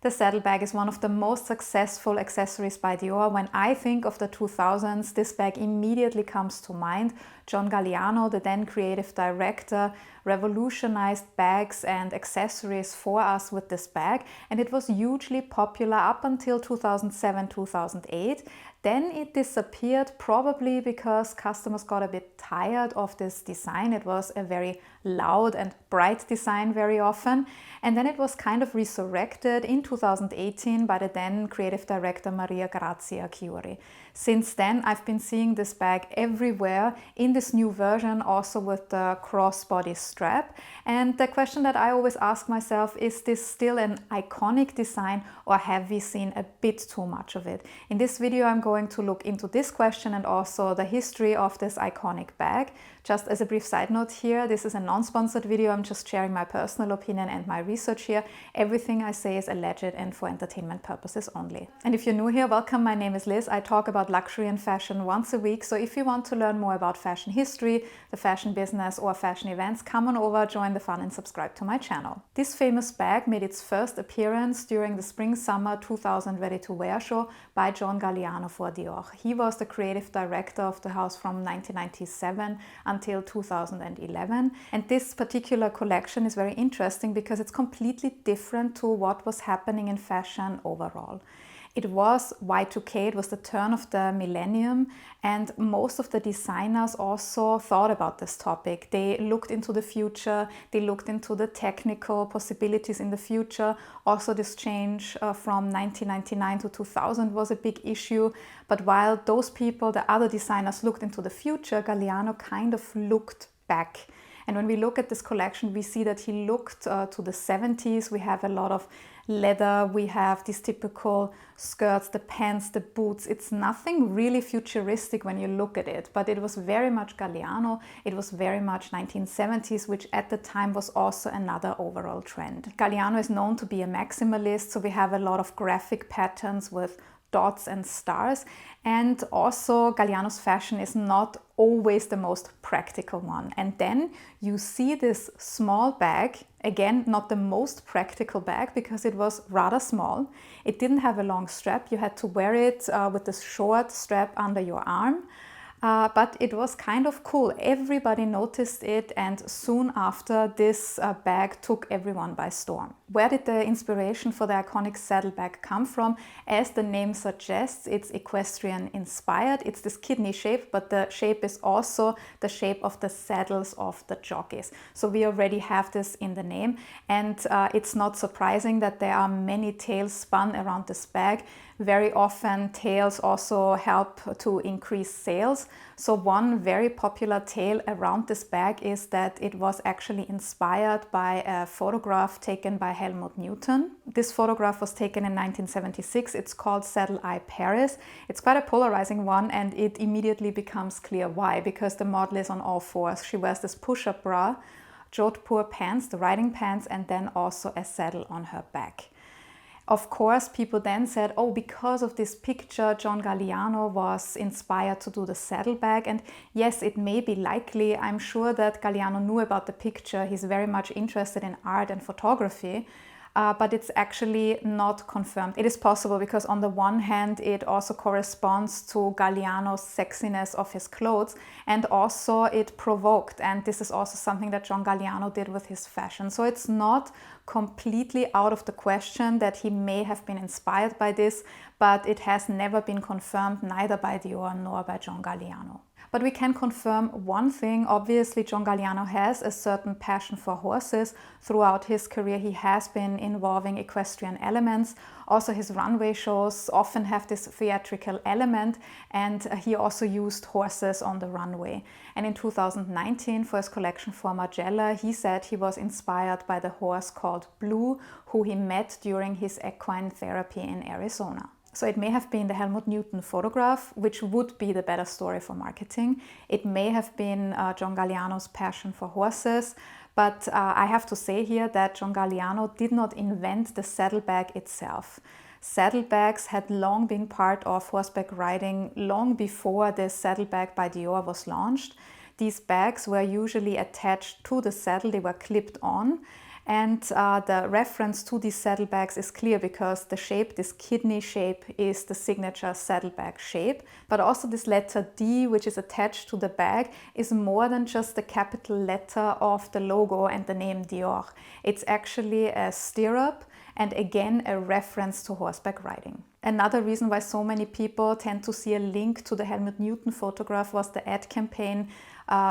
The saddlebag is one of the most successful accessories by Dior. When I think of the 2000s, this bag immediately comes to mind. John Galliano, the then creative director, revolutionized bags and accessories for us with this bag, and it was hugely popular up until 2007-2008. Then it disappeared, probably because customers got a bit tired of this design. It was a very loud and bright design very often. And then it was kind of resurrected in 2018 by the then creative director Maria Grazia Chiuri. Since then, I've been seeing this bag everywhere in this new version, also with the crossbody strap. And the question that I always ask myself, is this still an iconic design, or have we seen a bit too much of it? In this video, I'm going to look into this question and also the history of this iconic bag. Just as a brief side note here, this is a non-sponsored video. I'm just sharing my personal opinion and my research here. Everything I say is alleged and for entertainment purposes only. And if you're new here, welcome. My name is Liz. I talk about luxury and fashion once a week. So if you want to learn more about fashion history, the fashion business, or fashion events, come on over, join the fun and subscribe to my channel. This famous bag made its first appearance during the Spring-Summer 2000 ready-to-wear show by John Galliano for Dior. He was the creative director of the house from 1997 until 2011. And this particular collection is very interesting because it's completely different to what was happening in fashion overall. It was Y2K, it was the turn of the millennium, and most of the designers also thought about this topic. They looked into the future, they looked into the technical possibilities in the future. Also, this change from 1999 to 2000 was a big issue. But while those people, the other designers, looked into the future, Galliano kind of looked back. And when we look at this collection, we see that he looked to the 70s. We have a lot of leather, we have these typical skirts, the pants, the boots. It's nothing really futuristic when you look at it, but it was very much Galliano. It was very much 1970s, which at the time was also another overall trend. Galliano is known to be a maximalist, so we have a lot of graphic patterns with dots and stars. And also Galliano's fashion is not always the most practical one. And then you see this small bag, again, not the most practical bag because it was rather small. It didn't have a long strap. You had to wear it with this short strap under your arm. But it was kind of cool. Everybody noticed it, and soon after, this bag took everyone by storm. Where did the inspiration for the iconic saddlebag come from? As the name suggests, it's equestrian inspired. It's this kidney shape, but the shape is also the shape of the saddles of the jockeys. So we already have this in the name, and it's not surprising that there are many tales spun around this bag. Very often tales also help to increase sales. So one very popular tale around this bag is that it was actually inspired by a photograph taken by Helmut Newton. This photograph was taken in 1976. It's called Saddle Eye Paris. It's quite a polarizing one, and it immediately becomes clear why, because the model is on all fours. She wears this push-up bra, jodhpur pants, the riding pants, and then also a saddle on her back. Of course, people then said, oh, because of this picture, John Galliano was inspired to do the saddlebag. And yes, it may be likely. I'm sure that Galliano knew about the picture. He's very much interested in art and photography. But it's actually not confirmed. It is possible because on the one hand, it also corresponds to Galliano's sexiness of his clothes, and also it provoked. And this is also something that John Galliano did with his fashion. So it's not completely out of the question that he may have been inspired by this, but it has never been confirmed, neither by Dior nor by John Galliano. But we can confirm one thing. Obviously, John Galliano has a certain passion for horses. Throughout his career, he has been involving equestrian elements. Also, his runway shows often have this theatrical element, and he also used horses on the runway. And in 2019, for his collection for Margiela, he said he was inspired by the horse called Blue, who he met during his equine therapy in Arizona. So it may have been the Helmut Newton photograph, which would be the better story for marketing. It may have been John Galliano's passion for horses. But I have to say here that John Galliano did not invent the saddlebag itself. Saddlebags had long been part of horseback riding long before the saddlebag by Dior was launched. These bags were usually attached to the saddle, they were clipped on. And the reference to these saddlebags is clear because the shape, this kidney shape, is the signature saddlebag shape. But also this letter D, which is attached to the bag, is more than just the capital letter of the logo and the name Dior. It's actually a stirrup and again a reference to horseback riding. Another reason why so many people tend to see a link to the Helmut Newton photograph was the ad campaign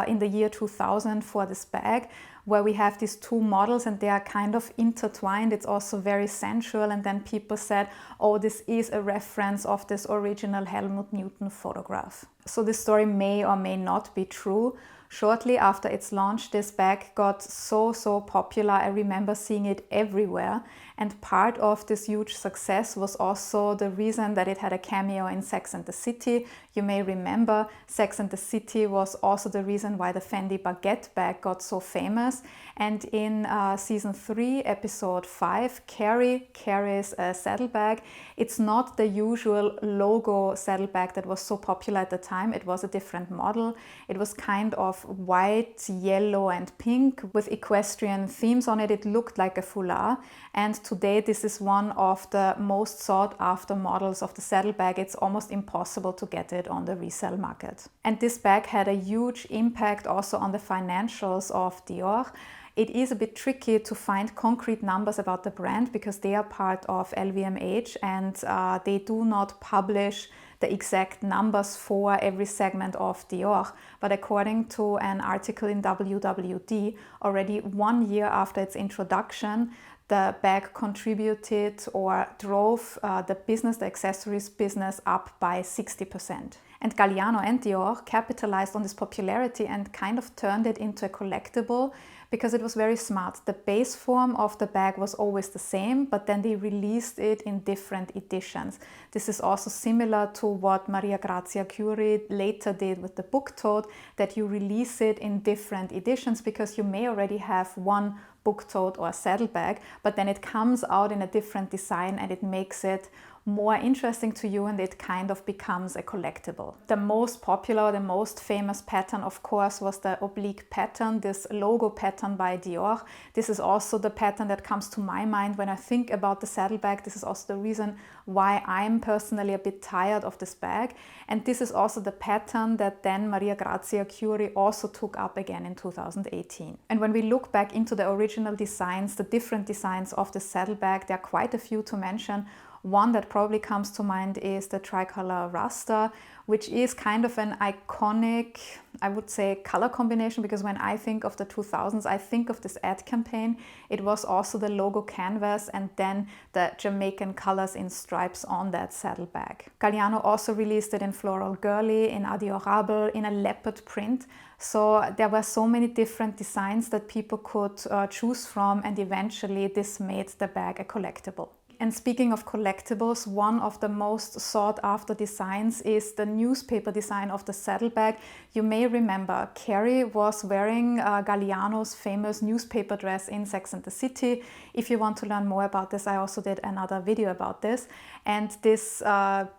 in the year 2000 for this bag, where we have these two models and they are kind of intertwined. It's also very sensual, and then people said, oh, this is a reference of this original Helmut Newton photograph. So this story may or may not be true. Shortly after its launch, this bag got so popular. I remember seeing it everywhere. And part of this huge success was also the reason that it had a cameo in Sex and the City. You may remember Sex and the City was also the reason why the Fendi baguette bag got so famous. And in season 3, episode 5, Carrie carries a saddlebag. It's not the usual logo saddlebag that was so popular at the time. It was a different model. It was kind of white, yellow and pink with equestrian themes on it. It looked like a foulard, and today this is one of the most sought after models of the saddlebag. It's almost impossible to get it on the resale market. And this bag had a huge impact also on the financials of Dior. It is a bit tricky to find concrete numbers about the brand because they are part of LVMH and they do not publish the exact numbers for every segment of Dior. But according to an article in WWD, already 1 year after its introduction, the bag contributed or drove the accessories business up by 60%. And Galliano and Dior capitalized on this popularity and kind of turned it into a collectible because it was very smart. The base form of the bag was always the same, but then they released it in different editions. This is also similar to what Maria Grazia Chiuri later did with the book tote, that you release it in different editions because you may already have one book tote or saddlebag, but then it comes out in a different design and it makes it more interesting to you and it kind of becomes a collectible. The most popular, the most famous pattern, of course, was the oblique pattern, this logo pattern by Dior. This is also the pattern that comes to my mind when I think about the saddlebag. This is also the reason why I'm personally a bit tired of this bag. And this is also the pattern that then Maria Grazia Chiuri also took up again in 2018. And when we look back into the original designs, the different designs of the saddlebag, there are quite a few to mention. One that probably comes to mind is the tricolor rasta, which is kind of an iconic, I would say, color combination, because when I think of the 2000s, I think of this ad campaign. It was also the logo canvas and then the Jamaican colors in stripes on that saddlebag. Galliano also released it in floral girly, in adorable, in a leopard print. So there were so many different designs that people could choose from, and eventually this made the bag a collectible. And speaking of collectibles, one of the most sought after designs is the newspaper design of the saddlebag. You may remember Carrie was wearing Galliano's famous newspaper dress in Sex and the City. If you want to learn more about this, I also did another video about this. And this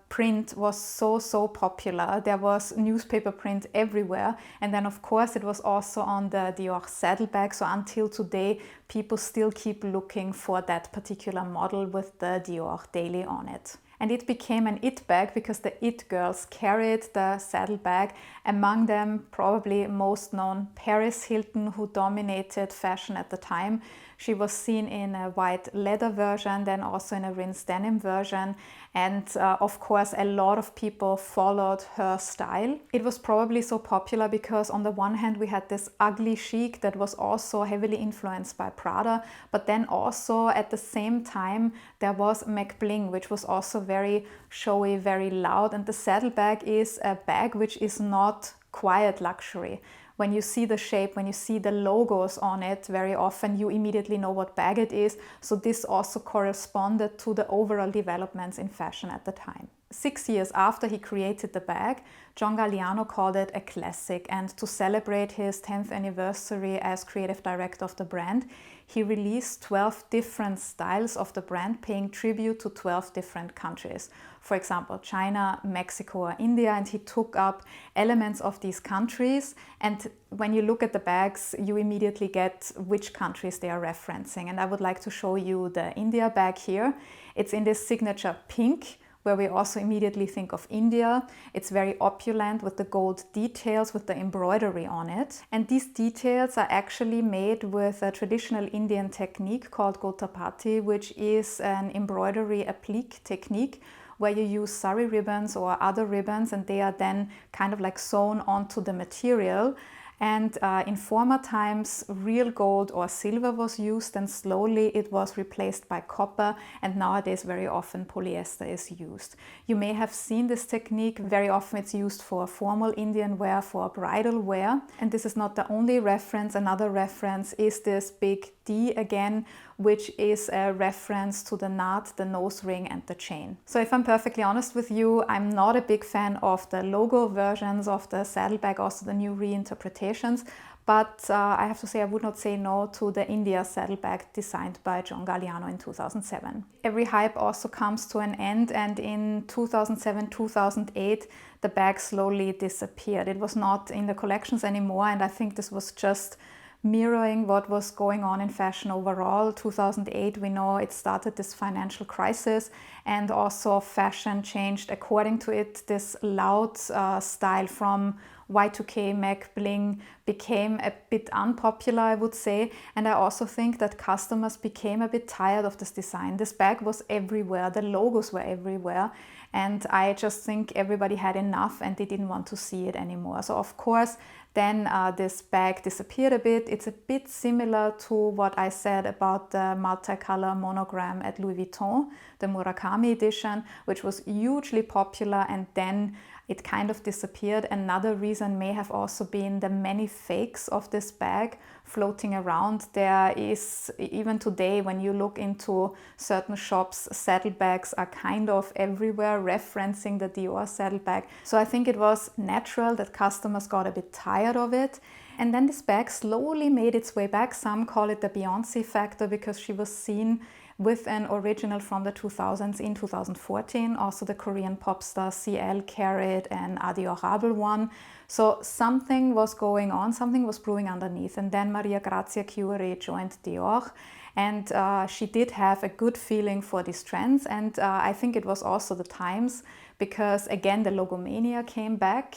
print was so popular. There was newspaper print everywhere. And then of course it was also on the Dior saddlebag. So until today, people still keep looking for that particular model with the Dior daily on it. And it became an it bag because the it girls carried the saddlebag. Among them, probably most known, Paris Hilton, who dominated fashion at the time. She was seen in a white leather version, then also in a rinse denim version. And of course, a lot of people followed her style. It was probably so popular because on the one hand, we had this ugly chic that was also heavily influenced by Prada. But then also at the same time, there was McBling, which was also very showy, very loud. And the saddlebag is a bag which is not quiet luxury. When you see the shape, when you see the logos on it, very often you immediately know what bag it is. So this also corresponded to the overall developments in fashion at the time. 6 years after he created the bag, John Galliano called it a classic, and to celebrate his 10th anniversary as creative director of the brand, he released 12 different styles of the brand, paying tribute to 12 different countries. For example, China, Mexico, or India, and he took up elements of these countries. And when you look at the bags, you immediately get which countries they are referencing. And I would like to show you the India bag here. It's in this signature pink, where we also immediately think of India. It's very opulent with the gold details, with the embroidery on it. And these details are actually made with a traditional Indian technique called gotapati, which is an embroidery applique technique, where you use sari ribbons or other ribbons, and they are then kind of like sewn onto the material. And in former times, real gold or silver was used, and slowly it was replaced by copper, and nowadays very often polyester is used. You may have seen this technique. Very often it's used for formal Indian wear, for bridal wear. And this is not the only reference. Another reference is this big D again, which is a reference to the knot, the nose ring, and the chain. So if I'm perfectly honest with you, I'm not a big fan of the logo versions of the saddlebag, also the new reinterpretations, but I have to say I would not say no to the India saddlebag designed by John Galliano in 2007. Every hype also comes to an end, and in 2007, 2008, the bag slowly disappeared. It was not in the collections anymore, and I think this was just mirroring what was going on in fashion overall. 2008, we know it started this financial crisis, and also fashion changed according to it. This loud style from Y2K, McBling became a bit unpopular, I would say. And I also think that customers became a bit tired of this design. This bag was everywhere, the logos were everywhere. And I just think everybody had enough and they didn't want to see it anymore. So of course, then this bag disappeared a bit. It's a bit similar to what I said about the multicolor monogram at Louis Vuitton, the Murakami edition, which was hugely popular, and then it kind of disappeared. Another reason may have also been the many fakes of this bag floating around. There is, even today, when you look into certain shops, saddlebags are kind of everywhere referencing the Dior saddlebag. So I think it was natural that customers got a bit tired of it. And then this bag slowly made its way back. Some call it the Beyoncé factor because she was seen with an original from the 2000s in 2014. Also the Korean pop star CL carried an adorable one. So something was going on, something was brewing underneath. And then Maria Grazia Chiuri joined Dior, and she did have a good feeling for these trends. And I think it was also the times, because again the logomania came back.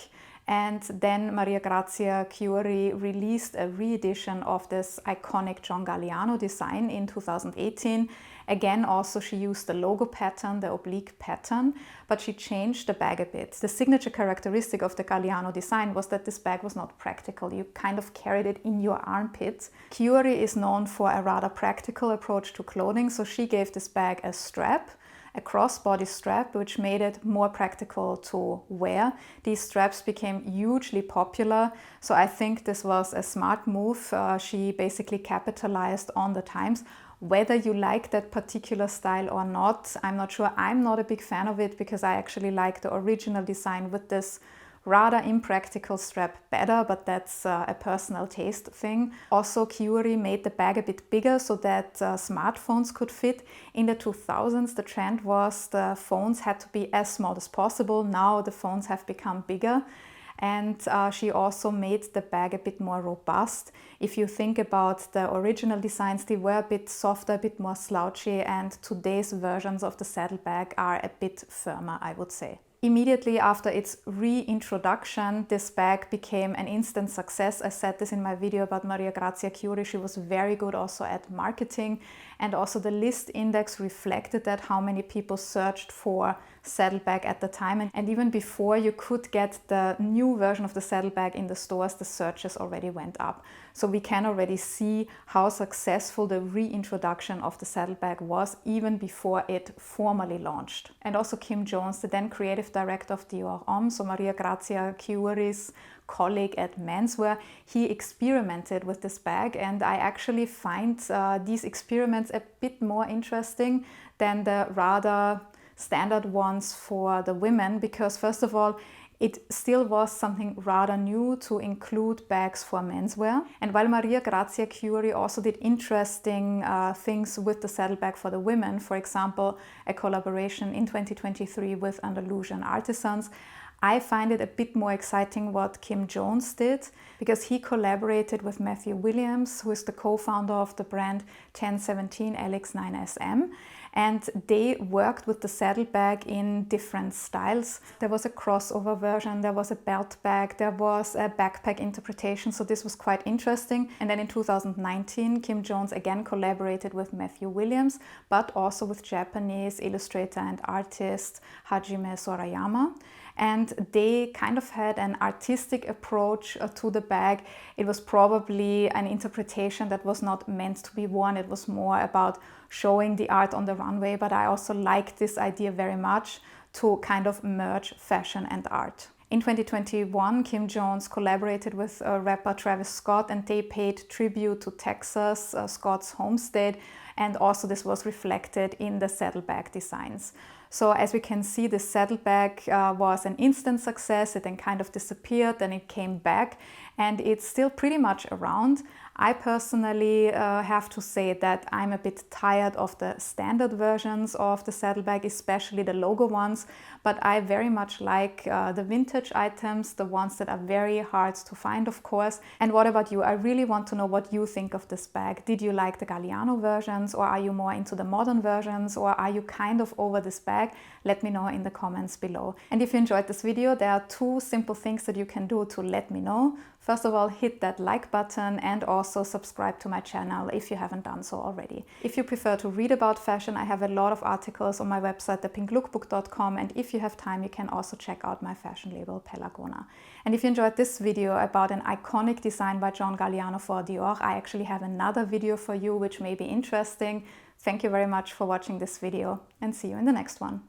And then Maria Grazia Chiuri released a re-edition of this iconic John Galliano design in 2018. Again, also she used the logo pattern, the oblique pattern, but she changed the bag a bit. The signature characteristic of the Galliano design was that this bag was not practical. You kind of carried it in your armpit. Chiuri is known for a rather practical approach to clothing, so she gave this bag a strap, a crossbody strap, which made it more practical to wear. These straps became hugely popular, so I think this was a smart move. She basically capitalized on the times. Whether you like that particular style or not, I'm not sure. I'm not a big fan of it because I actually like the original design with this rather impractical strap better, but that's a personal taste thing. Also, Chiuri made the bag a bit bigger so that smartphones could fit. In the 2000s, the trend was the phones had to be as small as possible. Now the phones have become bigger. And she also made the bag a bit more robust. If you think about the original designs, they were a bit softer, a bit more slouchy, and today's versions of the saddlebag are a bit firmer, I would say. Immediately after its reintroduction, this bag became an instant success. I said this in my video about Maria Grazia Chiuri. She was very good also at marketing, and also the list index reflected that, how many people searched for saddlebag at the time. And even before you could get the new version of the saddlebag in the stores, the searches already went up. So we can already see how successful the reintroduction of the saddlebag was even before it formally launched. And also Kim Jones, the then creative director of Dior Homme, so Maria Grazia Chiuri's colleague at menswear, he experimented with this bag, and I actually find these experiments a bit more interesting than the rather standard ones for the women, because first of all, it still was something rather new to include bags for menswear. And while Maria Grazia Chiuri also did interesting things with the saddlebag for the women, for example, a collaboration in 2023 with Andalusian artisans, I find it a bit more exciting what Kim Jones did, because he collaborated with Matthew Williams, who is the co-founder of the brand 1017 LX9SM, and they worked with the saddlebag in different styles. There was a crossover version, there was a belt bag, there was a backpack interpretation, so this was quite interesting. And then in 2019, Kim Jones again collaborated with Matthew Williams, but also with Japanese illustrator and artist Hajime Sorayama. And they kind of had an artistic approach to the bag. It was probably an interpretation that was not meant to be worn. It was more about showing the art on the runway, but I also like this idea very much to kind of merge fashion and art. In 2021, Kim Jones collaborated with rapper Travis Scott, and they paid tribute to Texas, Scott's home state, and also this was reflected in the saddlebag designs. So as we can see, the saddlebag was an instant success. It then kind of disappeared, then it came back, and it's still pretty much around. I personally have to say that I'm a bit tired of the standard versions of the saddlebag, especially the logo ones, but I very much like the vintage items, the ones that are very hard to find, of course. And what about you? I really want to know what you think of this bag. Did you like the Galliano versions, or are you more into the modern versions, or are you kind of over this bag? Let me know in the comments below. And if you enjoyed this video, there are 2 simple things that you can do to let me know. First of all, hit that like button and also subscribe to my channel if you haven't done so already. If you prefer to read about fashion, I have a lot of articles on my website, thepinklookbook.com, and if you have time, you can also check out my fashion label, Pelagona. And if you enjoyed this video about an iconic design by John Galliano for Dior, I actually have another video for you which may be interesting. Thank you very much for watching this video, and see you in the next one.